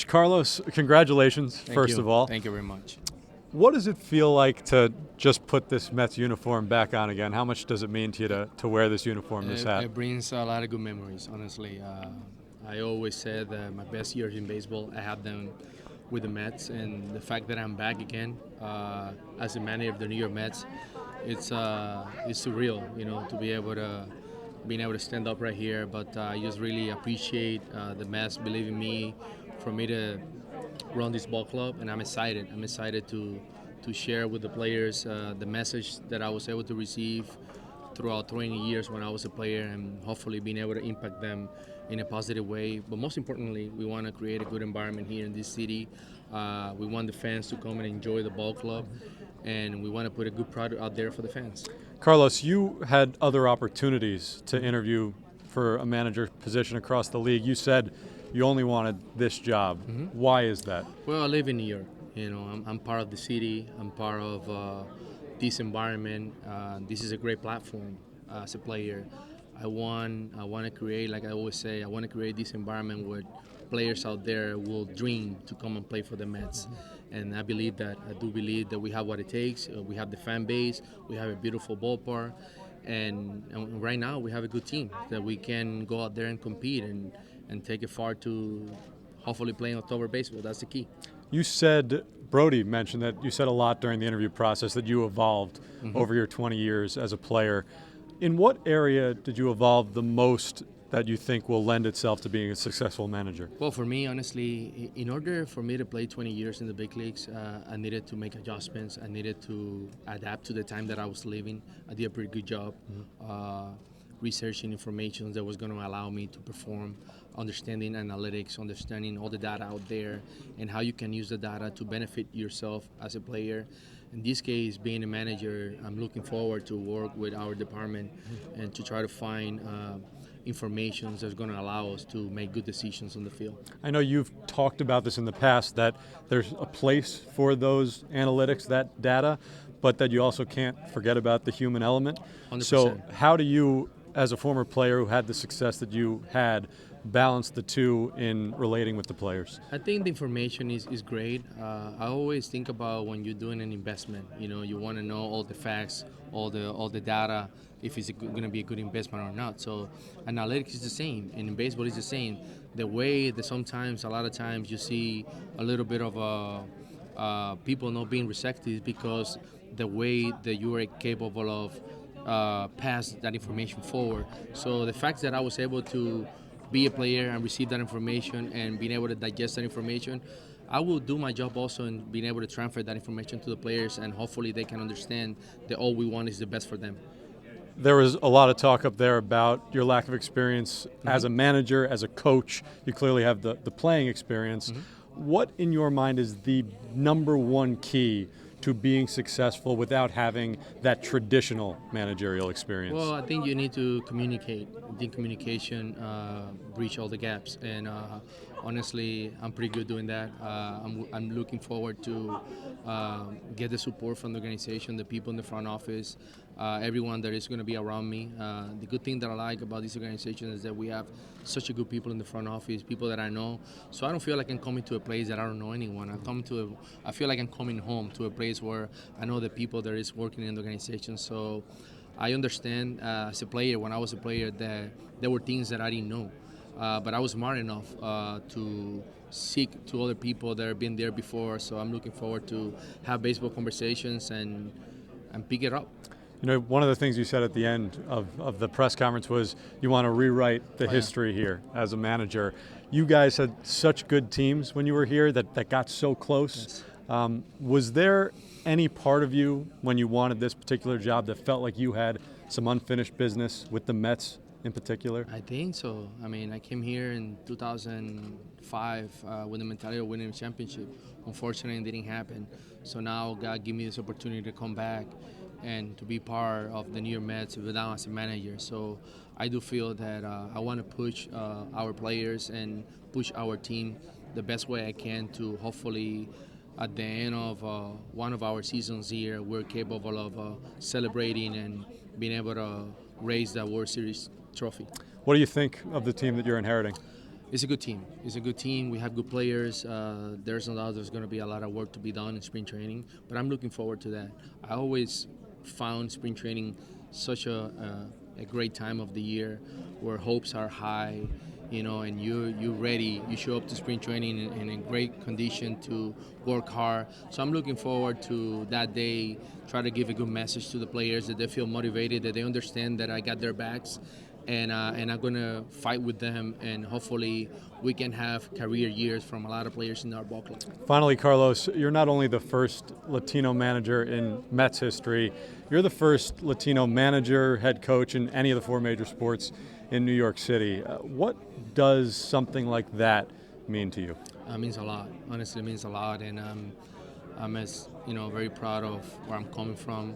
Carlos, congratulations, first of all. Thank you very much. What does it feel like to just put this Mets uniform back on again? How much does it mean to you to wear this uniform, this hat? It brings a lot of good memories, honestly. I always said that my best years in baseball, I had them with the Mets, and the fact that I'm back again as a manager of the New York Mets, it's surreal, to be able to being able to stand up right here. But I just really appreciate the Mets believing me, for me to run this ball club, and I'm excited. I'm excited to share with the players the message that I was able to receive throughout 20 years when I was a player, and hopefully being able to impact them in a positive way. But most importantly, we want to create a good environment here in this city. We want the fans to come and enjoy the ball club, and we want to put a good product out there for the fans. Carlos, you had other opportunities to interview for a manager position across the league. You said you only wanted this job. Why is that? Well, I live in New York. I'm part of the city. I'm part of this environment. This is a great platform as a player. I want to create, like I always say, I want to create this environment where players out there will dream to come and play for the Mets. And I believe that. I do believe that we have what it takes. We have the fan base. We have a beautiful ballpark. And right now we have a good team that we can go out there and compete and take it far to hopefully playing October baseball. That's the key. You said, Brody mentioned that you said a lot during the interview process that you evolved over your 20 years as a player. In what area did you evolve the most that you think will lend itself to being a successful manager? Well, for me, honestly, in order for me to play 20 years in the big leagues, I needed to make adjustments. I needed to adapt to the time that I was living. I did a pretty good job researching information that was going to allow me to perform, understanding analytics, understanding all the data out there, and how you can use the data to benefit yourself as a player. In this case, being a manager, I'm looking forward to work with our department and to try to find information that's going to allow us to make good decisions on the field. I know you've talked about this in the past, that there's a place for those analytics, that data, but that you also can't forget about the human element. 100%. So how do you, as a former player who had the success that you had, balance the two in relating with the players? I think the information is great. I always think about when you're doing an investment, you want to know all the facts, all the data, if it's going to be a good investment or not. So analytics is the same, and in baseball it's the same. The way that sometimes, a lot of times, you see a little bit of people not being receptive because the way that you are capable of pass that information forward. So the fact that I was able to be a player and receive that information and being able to digest that information, I will do my job also in being able to transfer that information to the players, and hopefully they can understand that all we want is the best for them. There was a lot of talk up there about your lack of experience as a manager, as a coach. You clearly have the playing experience. What, in your mind, is the number one key to being successful without having that traditional managerial experience? Well, I think you need to communicate. I think communication breach all the gaps, and honestly, I'm pretty good doing that. I'm looking forward to get the support from the organization, the people in the front office, everyone that is going to be around me. The good thing that I like about this organization is that we have such a good people in the front office, people that I know. So I don't feel like I'm coming to a place that I don't know anyone. I feel like I'm coming home to a place where I know the people that is working in the organization. So I understand as a player, when I was a player, that there were things that I didn't know. But I was smart enough to seek to other people that have been there before. So I'm looking forward to have baseball conversations and pick it up. One of the things you said at the end of the press conference was you want to rewrite the history here as a manager. You guys had such good teams when you were here that got so close. Yes. Was there any part of you when you wanted this particular job that felt like you had some unfinished business with the Mets in particular? I think so. I mean, I came here in 2005 with the mentality of winning a championship. Unfortunately, it didn't happen. So now God gave me this opportunity to come back and to be part of the New York Mets now as a manager. So I do feel that I want to push our players and push our team the best way I can to hopefully at the end of one of our seasons here, we're capable of celebrating and being able to raise that World Series trophy. What do you think of the team that you're inheriting? It's a good team. It's a good team. We have good players. There's no doubt there's going to be a lot of work to be done in spring training, but I'm looking forward to that. I always found spring training such a great time of the year where hopes are high, and you're ready. You show up to spring training in great condition to work hard. So I'm looking forward to that day. Try to give a good message to the players that they feel motivated, that they understand that I got their backs, and I'm gonna fight with them, and hopefully we can have career years from a lot of players in our ball club. Finally, Carlos, you're not only the first Latino manager in Mets history, you're the first Latino manager, head coach in any of the 4 major sports in New York City. What does something like that mean to you? It means a lot. Honestly, it means a lot, and I'm as very proud of where I'm coming from.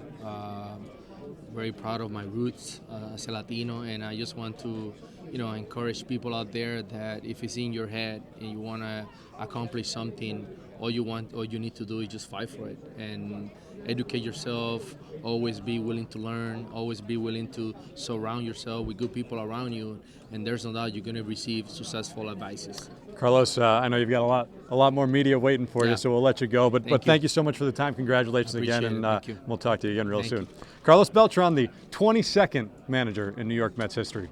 Very proud of my roots as a Latino, and I just want to, encourage people out there that if it's in your head and you want to accomplish something, all you need to do is just fight for it and educate yourself. Always be willing to learn. Always be willing to surround yourself with good people around you, and there's no doubt you're going to receive successful advices. Carlos, I know you've got a lot more media waiting for you, so we'll let you go. But thank you so much for the time. Congratulations again, and we'll talk to you again real soon. Carlos Beltran, the 22nd manager in New York Mets history.